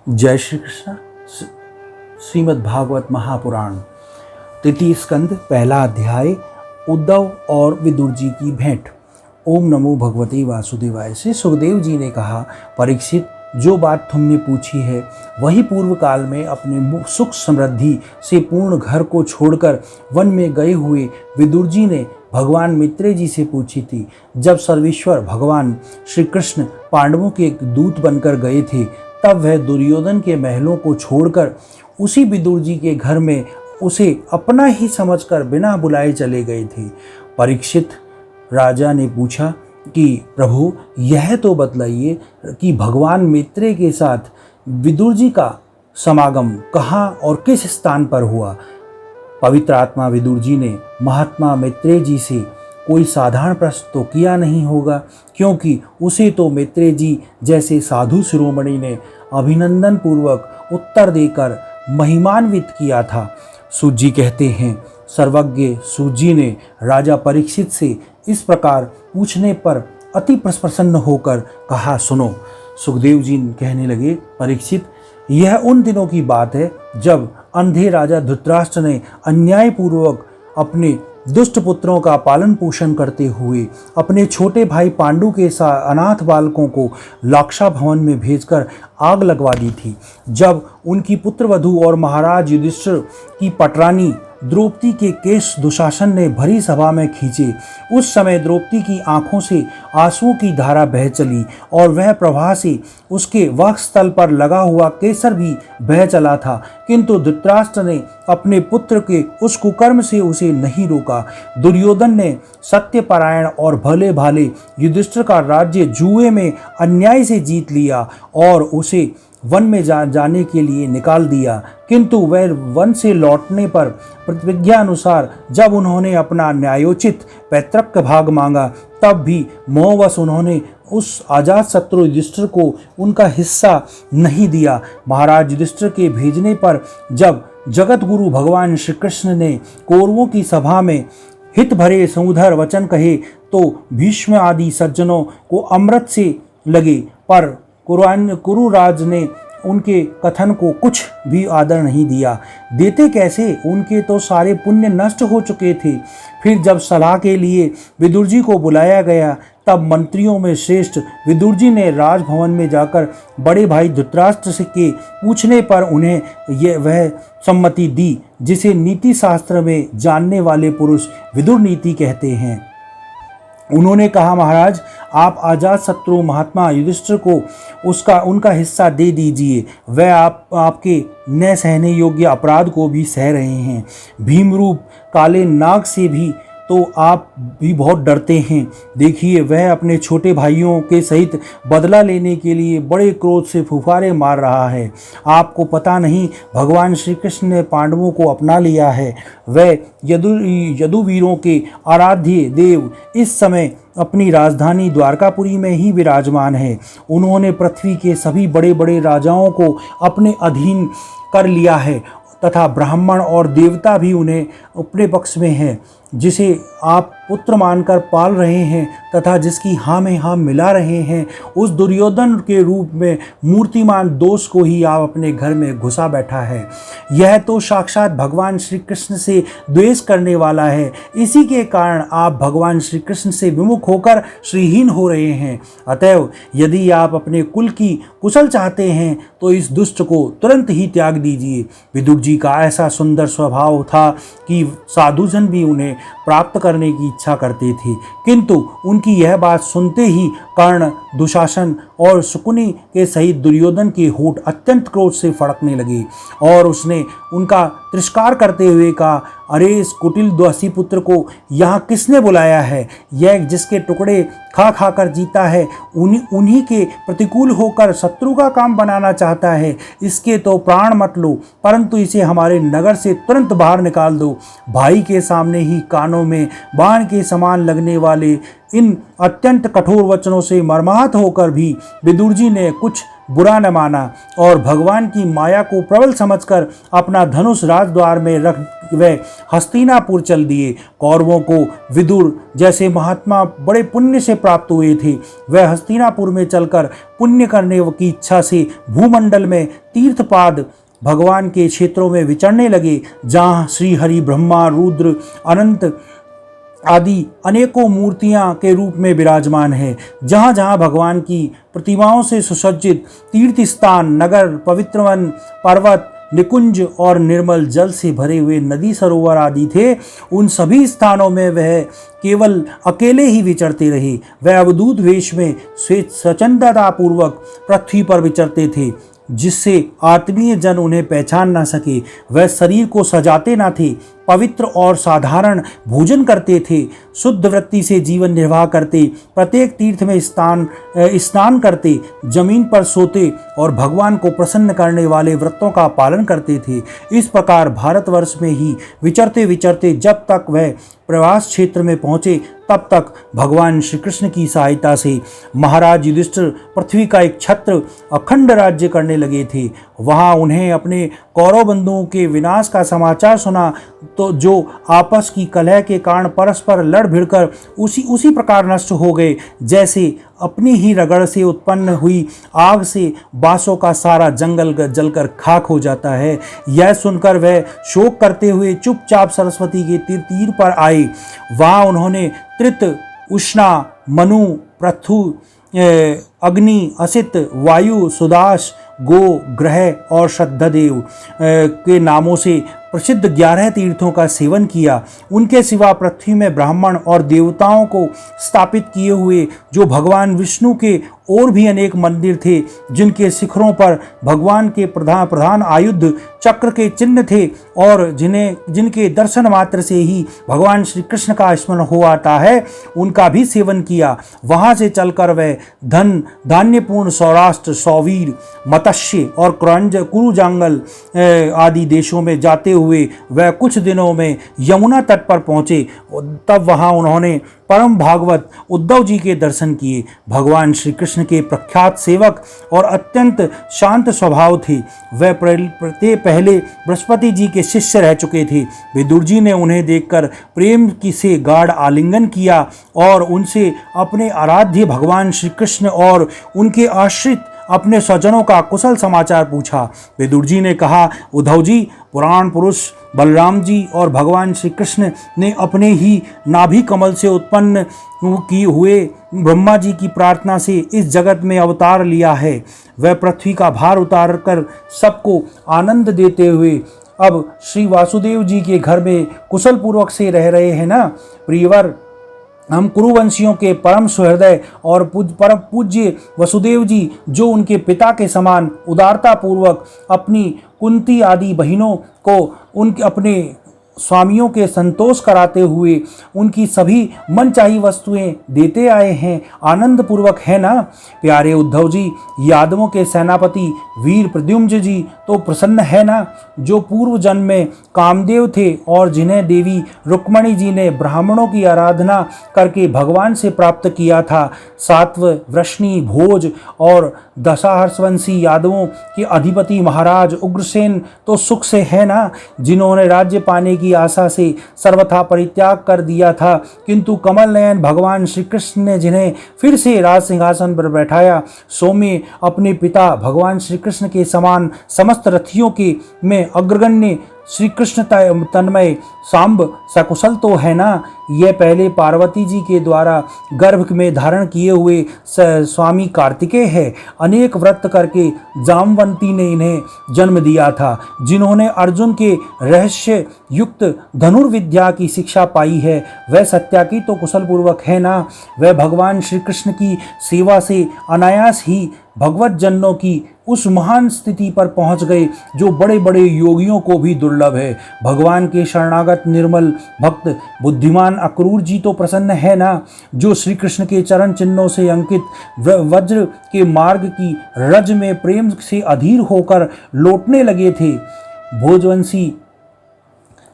जय श्री कृष्ण। श्रीमद् भागवत महापुराण तृतीय स्कंद पहला अध्याय उद्धव और विदुर जी की भेंट। ओम नमो भगवते वासुदेवाय। से सुखदेव जी ने कहा, परीक्षित, जो बात तुमने पूछी है वही पूर्व काल में अपने सुख समृद्धि से पूर्ण घर को छोड़कर वन में गए हुए विदुर जी ने भगवान मित्रे जी से पूछी थी। जब सर्वेश्वर भगवान श्री कृष्ण पांडवों के एक दूत बनकर गए थे, तब वह दुर्योधन के महलों को छोड़कर उसी विदुर जी के घर में उसे अपना ही समझकर बिना बुलाए चले गए थे। परीक्षित, राजा ने पूछा कि प्रभु, यह तो बतलाइए कि भगवान मित्रे के साथ विदुर जी का समागम कहाँ और किस स्थान पर हुआ। पवित्र आत्मा विदुर जी ने महात्मा मित्रे जी से कोई साधारण प्रश्न तो किया नहीं होगा, क्योंकि उसे तो मित्रे जी जैसे साधु शिरोमणि ने अभिनंदन पूर्वक उत्तर देकर महिमान्वित किया था। सूत जी कहते हैं, सर्वज्ञ सूत जी ने राजा परीक्षित से इस प्रकार पूछने पर अति प्रसन्न होकर कहा, सुनो। सुखदेव जी कहने लगे, परीक्षित, यह उन दिनों की बात है जब अंधे राजा धृतराष्ट्र ने अन्यायपूर्वक अपने दुष्ट पुत्रों का पालन पोषण करते हुए अपने छोटे भाई पांडु के साथ अनाथ बालकों को लाक्षा भवन में भेजकर आग लगवा दी थी। जब उनकी पुत्रवधू और महाराज युधिष्ठिर की पटरानी द्रौपदी के केश दुशासन ने भरी सभा में खींचे, उस समय द्रौपदी की आंखों से आंसुओं की धारा बह चली और वह प्रवाह से उसके वक्षस्थल पर लगा हुआ केसर भी बह चला था, किंतु धृतराष्ट्र ने अपने पुत्र के उस कुकर्म से उसे नहीं रोका। दुर्योधन ने सत्यपरायण और भले भाले युधिष्ठिर का राज्य जुए में अन्याय से जीत लिया और उसे वन में जाने के लिए निकाल दिया, किंतु वह वन से लौटने पर प्रतिज्ञा अनुसार जब उन्होंने अपना न्यायोचित पैतृक भाग मांगा, तब भी मोहवश उन्होंने उस अजात शत्रु युधिष्ठिर को उनका हिस्सा नहीं दिया। महाराज युधिष्ठिर के भेजने पर जब जगत गुरु भगवान श्री कृष्ण ने कौरवों की सभा में हित भरे समुधर वचन कहे, तो भीष्म आदि सज्जनों को अमृत से लगे, पर कुरुराज ने उनके कथन को कुछ भी आदर नहीं दिया। देते कैसे, उनके तो सारे पुण्य नष्ट हो चुके थे। फिर जब सलाह के लिए विदुर जी को बुलाया गया, तब मंत्रियों में श्रेष्ठ विदुर जी ने राजभवन में जाकर बड़े भाई धृतराष्ट्र से के पूछने पर उन्हें वह सम्मति दी, जिसे नीति शास्त्र में जानने वाले पुरुष विदुर नीति कहते हैं। उन्होंने कहा, महाराज, आप आजाद शत्रु महात्मा युधिष्ठिर को उनका हिस्सा दे दीजिए। वह आपके न सहने योग्य अपराध को भी सह रहे हैं। भीमरूप काले नाग से भी तो आप भी बहुत डरते हैं। देखिए, वह अपने छोटे भाइयों के सहित बदला लेने के लिए बड़े क्रोध से फुफारे मार रहा है। आपको पता नहीं, भगवान श्री कृष्ण ने पांडवों को अपना लिया है। वह यदुवीरों के आराध्य देव इस समय अपनी राजधानी द्वारकापुरी में ही विराजमान है। उन्होंने पृथ्वी के सभी बड़े बड़े राजाओं को अपने अधीन कर लिया है तथा ब्राह्मण और देवता भी उन्हें अपने पक्ष में हैं। जिसे आप पुत्र मानकर पाल रहे हैं तथा जिसकी हाँ में हाँ मिला रहे हैं, उस दुर्योधन के रूप में मूर्तिमान दोष को ही आप अपने घर में घुसा बैठा है। यह तो साक्षात भगवान श्री कृष्ण से द्वेष करने वाला है। इसी के कारण आप भगवान श्री कृष्ण से विमुख होकर श्रीहीन हो रहे हैं। अतएव यदि आप अपने कुल की कुशल चाहते हैं तो इस दुष्ट को तुरंत ही त्याग दीजिए। विदुर जी का ऐसा सुंदर स्वभाव था कि साधुजन भी उन्हें प्राप्त करने की इच्छा करते थे, किंतु उनकी यह बात सुनते ही कर्ण, दुशासन और शकुनी के सहित दुर्योधन के होठ अत्यंत क्रोध से फड़कने लगे और उसने उनका तिरस्कार करते हुए कहा, अरे इस कुटिल दासी पुत्र को यहाँ किसने बुलाया है? यह जिसके टुकड़े खा खा कर जीता है, उन्हीं के प्रतिकूल होकर शत्रु का काम बनाना चाहता है। इसके तो प्राण मत लो, परंतु इसे हमारे नगर से तुरंत बाहर निकाल दो। भाई के सामने ही कानों में बाण के समान लगने वाले इन अत्यंत कठोर वचनों से मर्माहत होकर भी विदुर जी ने कुछ बुरा न माना और भगवान की माया को प्रबल समझकर अपना धनुष राजद्वार में रख वे हस्तिनापुर चल दिए। कौरवों को विदुर जैसे महात्मा बड़े पुण्य से प्राप्त हुए थे। वह हस्तिनापुर में चलकर पुण्य करने की इच्छा से भूमंडल में तीर्थपाद भगवान के क्षेत्रों में विचरने लगे, जहाँ श्री हरि, ब्रह्मा, रुद्र, अनंत आदि अनेकों मूर्तियां के रूप में विराजमान है। जहाँ जहाँ भगवान की प्रतिमाओं से सुसज्जित तीर्थ स्थान, नगर, पवित्र वन, पर्वत, निकुंज और निर्मल जल से भरे हुए नदी सरोवर आदि थे, उन सभी स्थानों में वह केवल अकेले ही विचरते रहे। वह अवधूत वेश में स्वच्छंदता पूर्वक पृथ्वी पर विचरते थे, जिससे आत्मीय जन उन्हें पहचान ना सके। वह शरीर को सजाते ना थे, पवित्र और साधारण भोजन करते थे, शुद्ध वृत्ति से जीवन निर्वाह करते, प्रत्येक तीर्थ में स्नान करते, जमीन पर सोते और भगवान को प्रसन्न करने वाले व्रतों का पालन करते थे। इस प्रकार भारतवर्ष में ही विचरते विचरते जब तक वह प्रवास क्षेत्र में पहुँचे, तब तक भगवान श्री कृष्ण की सहायता से महाराज युधिष्ठिर पृथ्वी का एक छत्र अखंड राज्य करने लगे थे। वहाँ उन्हें अपने कौरव बंधुओं के विनाश का समाचार सुना, तो जो आपस की कलह के कारण परस्पर लड़ भिड़कर उसी प्रकार नष्ट हो गए, जैसे अपनी ही रगड़ से उत्पन्न हुई आग से बांसों का सारा जंगल जलकर खाक हो जाता है। यह सुनकर वह शोक करते हुए चुपचाप सरस्वती के तीर पर आए। वहाँ उन्होंने त्रित, उष्णा, मनु, पृथु, अग्नि, असित, वायु, सुदास, गो, ग्रह और श्रद्धादेव के नामों से प्रसिद्ध 11 तीर्थों का सेवन किया। उनके सिवा पृथ्वी में ब्राह्मण और देवताओं को स्थापित किए हुए जो भगवान विष्णु के और भी अनेक मंदिर थे, जिनके शिखरों पर भगवान के प्रधान आयुध चक्र के चिन्ह थे और जिनके दर्शन मात्र से ही भगवान श्री कृष्ण का स्मरण हो आता है, उनका भी सेवन किया। वहाँ से चलकर वह धान्यपूर्ण सौराष्ट्र, सौवीर, मत्स्य और कुरुजांगल आदि देशों में जाते हुए वह कुछ दिनों में यमुना तट पर पहुँचे। तब वहाँ उन्होंने परम भागवत उद्धव जी के दर्शन किए। भगवान श्री कृष्ण के प्रख्यात सेवक और अत्यंत शांत स्वभाव थे। वह पहले बृहस्पति जी के शिष्य रह चुके थे। विदुर जी ने उन्हें देखकर प्रेम से गाढ़ आलिंगन किया और उनसे अपने आराध्य भगवान श्री कृष्ण और उनके आश्रित अपने स्वजनों का कुशल समाचार पूछा। विदुर जी ने कहा, उद्धव जी, पुराण पुरुष बलराम जी और भगवान श्री कृष्ण ने अपने ही नाभि कमल से उत्पन्न किए हुए ब्रह्मा जी की प्रार्थना से इस जगत में अवतार लिया है। वह पृथ्वी का भार उतार कर सबको आनंद देते हुए अब श्री वासुदेव जी के घर में कुशल पूर्वक से रह रहे हैं ना। प्रियवर, हम कुरुवंशियों के परम सुहृदय और परम पूज्य वसुदेव जी, जो उनके पिता के समान उदारता पूर्वक अपनी कुंती आदि बहनों को उनके अपने स्वामियों के संतोष कराते हुए उनकी सभी मनचाही वस्तुएं देते आए हैं, आनंद पूर्वक है ना। प्यारे उद्धव जी, यादवों के सेनापति वीर प्रद्युम्न जी तो प्रसन्न है ना, जो पूर्व जन्म में कामदेव थे और जिन्हें देवी रुक्मणी जी ने ब्राह्मणों की आराधना करके भगवान से प्राप्त किया था। सात्व, वृष्णि, भोज और दशाहर्षवंशी यादवों के अधिपति महाराज उग्रसेन तो सुख से है ना, जिन्होंने राज्य पाने की आशा से सर्वथा परित्याग कर दिया था, किंतु कमल नयन भगवान श्री कृष्ण ने जिन्हें फिर से राज सिंहासन पर बैठाया, सौम्य अपने पिता भगवान श्री कृष्ण के समान समस्त रथियों के में अग्रगण्य श्री कृष्ण तन्मय सांब सकुशल तो है ना। यह पहले पार्वती जी के द्वारा गर्भ में धारण किए हुए स्वामी कार्तिकेय है। अनेक व्रत करके जामवंती ने इन्हें जन्म दिया था, जिन्होंने अर्जुन के रहस्य युक्त धनुर्विद्या की शिक्षा पाई है। वह सत्या की तो कुशल पूर्वक है ना। वह भगवान श्री कृष्ण की सेवा से अनायास ही भगवत जनों की उस महान स्थिति पर पहुंच गए जो बड़े बड़े योगियों को भी दुर्लभ है। भगवान के शरणागत निर्मल भक्त बुद्धिमान अक्रूर जी तो प्रसन्न है ना, जो श्री कृष्ण के चरण चिन्हों से अंकित वज्र के मार्ग की रज में प्रेम से अधीर होकर लौटने लगे थे। भोजवंशी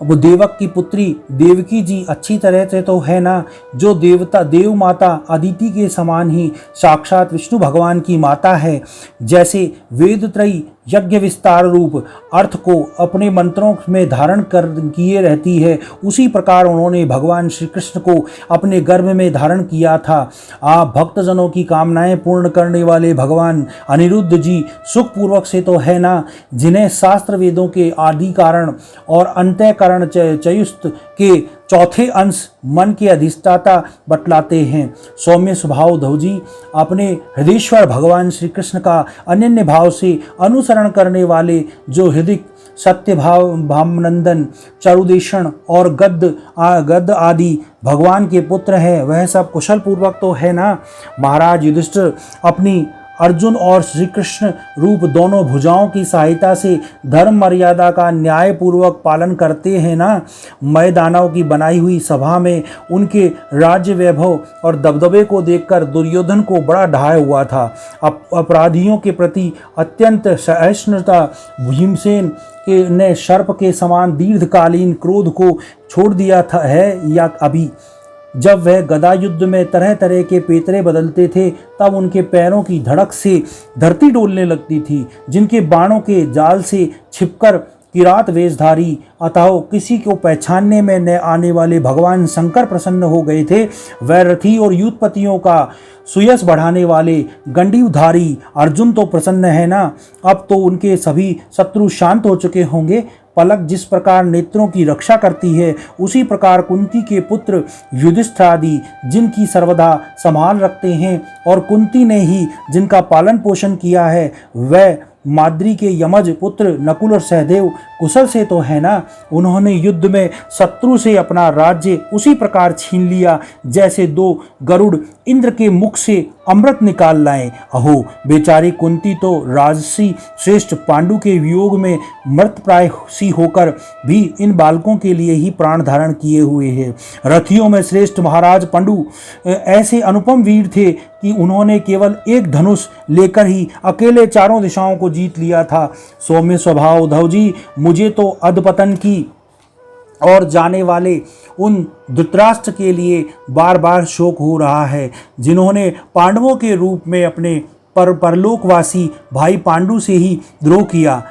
वो देवक की पुत्री देवकी जी अच्छी तरह से तो है ना, जो देव माता अदिति के समान ही साक्षात विष्णु भगवान की माता है। जैसे वेदत्रयी यज्ञ विस्तार रूप अर्थ को अपने मंत्रों में धारण कर किए रहती है, उसी प्रकार उन्होंने भगवान श्री कृष्ण को अपने गर्भ में धारण किया था। आप भक्तजनों की कामनाएं पूर्ण करने वाले भगवान अनिरुद्ध जी सुखपूर्वक से तो है ना, जिन्हें शास्त्र वेदों के आदि कारण और अंतःकरण चयुस्त के चौथे अंश मन के अधिष्ठाता बतलाते हैं। सौम्य स्वभाव उद्धव जी अपने हृदयेश्वर भगवान श्री कृष्ण का अनन्य भाव से अनुसरण करने वाले, जो हृदय सत्य भावनंदन चारुदेशन और गद्द आदि भगवान के पुत्र है, वह सब कुशल पूर्वक तो है ना। महाराज युधिष्ठिर अपनी अर्जुन और श्री कृष्ण रूप दोनों भुजाओं की सहायता से धर्म मर्यादा का न्याय पूर्वक पालन करते हैं ना। मैं दानव की बनाई हुई सभा में उनके राज्य वैभव और दबदबे को देखकर दुर्योधन को बड़ा ढाया हुआ था। अपराधियों के प्रति अत्यंत सहिष्णुता भीमसेन ने सर्प के समान दीर्घकालीन क्रोध को छोड़ दिया था है या अभी, जब वह गदा युद्ध में तरह तरह के पेतरे बदलते थे, तब उनके पैरों की धड़क से धरती डोलने लगती थी। जिनके बाणों के जाल से छिपकर किरात वेशधारी अतः किसी को पहचानने में न आने वाले भगवान शंकर प्रसन्न हो गए थे, वह रथी और युद्धपतियों का सुयश बढ़ाने वाले गंडीवधारी अर्जुन तो प्रसन्न है ना। अब तो उनके सभी शत्रु शांत हो चुके होंगे। पलक जिस प्रकार नेत्रों की रक्षा करती है, उसी प्रकार कुंती के पुत्र युधिष्ठिर आदि जिनकी सर्वदा संभाल रखते हैं, और कुंती ने ही जिनका पालन पोषण किया है, वह माद्री के यमज पुत्र नकुल और सहदेव कुशल से तो है ना। उन्होंने युद्ध में शत्रु से अपना राज्य उसी प्रकार छीन लिया जैसे दो गरुड़ इंद्र के मुख से अमृत निकाल लाए। अहो बेचारी कुंती तो राजसी श्रेष्ठ पांडु के वियोग में मृतप्राय सी होकर भी इन बालकों के लिए ही प्राण धारण किए हुए है। रथियों में श्रेष्ठ महाराज पांडु ऐसे अनुपम वीर थे कि उन्होंने केवल एक धनुष लेकर ही अकेले चारों दिशाओं को जीत लिया था। सौम्य स्वभाव उद्धव जी, मुझे तो अधपतन की और जाने वाले उन धृतराष्ट्र के लिए बार बार शोक हो रहा है, जिन्होंने पांडवों के रूप में अपने परलोकवासी भाई पांडु से ही द्रोह किया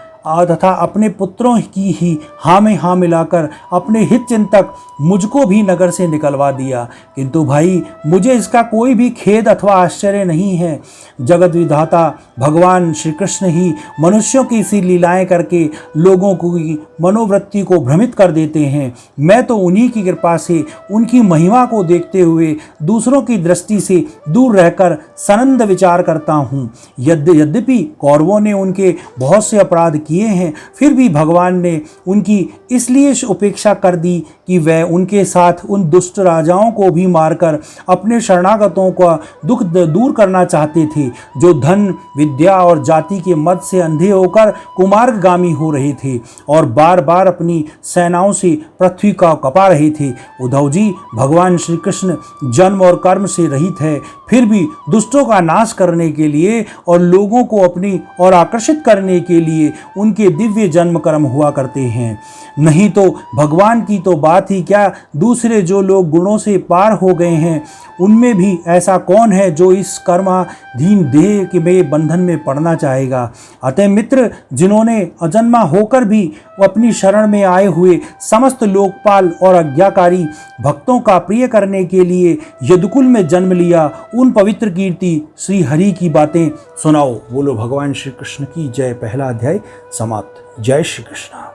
तथा अपने पुत्रों की ही हाँ में हाँ मिलाकर अपने हित चिंतक मुझको भी नगर से निकलवा दिया। किंतु भाई मुझे इसका कोई भी खेद अथवा आश्चर्य नहीं है। जगत विधाता भगवान श्री कृष्ण ही मनुष्यों की सी लीलाएं करके लोगों की मनोवृत्ति को भ्रमित कर देते हैं। मैं तो उन्हीं की कृपा से उनकी महिमा को देखते हुए दूसरों की दृष्टि से दूर रहकर सनंद विचार करता हूँ। यद्यपि कौरवों ने उनके बहुत से अपराध किए हैं, फिर भी भगवान ने उनकी इसलिए उपेक्षा कर दी कि वह उनके साथ उन दुष्ट राजाओं को भी मारकर अपने शरणागतों का दुख दूर करना चाहते थे, जो धन विद्या और जाति के मद से अंधे होकर कुमार्गामी हो रहे थे और बार बार अपनी सेनाओं से पृथ्वी का कपा रहे थे। उद्धव जी, भगवान श्री कृष्ण जन्म और कर्म से रहित है, फिर भी दुष्टों का नाश करने के लिए और लोगों को अपनी और आकर्षित करने के लिए उनके दिव्य जन्म कर्म हुआ करते हैं। नहीं तो भगवान की तो बात ही क्या, दूसरे जो लोग गुणों से पार हो गए हैं, उनमें भी ऐसा कौन है जो इस कर्माधीन देह के में बंधन में पड़ना चाहेगा। अतः मित्र, जिन्होंने अजन्मा होकर भी अपनी शरण में आए हुए समस्त लोकपाल और आज्ञाकारी भक्तों का प्रिय करने के लिए यदुकुल में जन्म लिया, उन पवित्र कीर्ति श्री हरि की बातें सुनाओ। बोलो भगवान श्री कृष्ण की जय। पहला अध्याय समाप्त। जय श्री कृष्ण।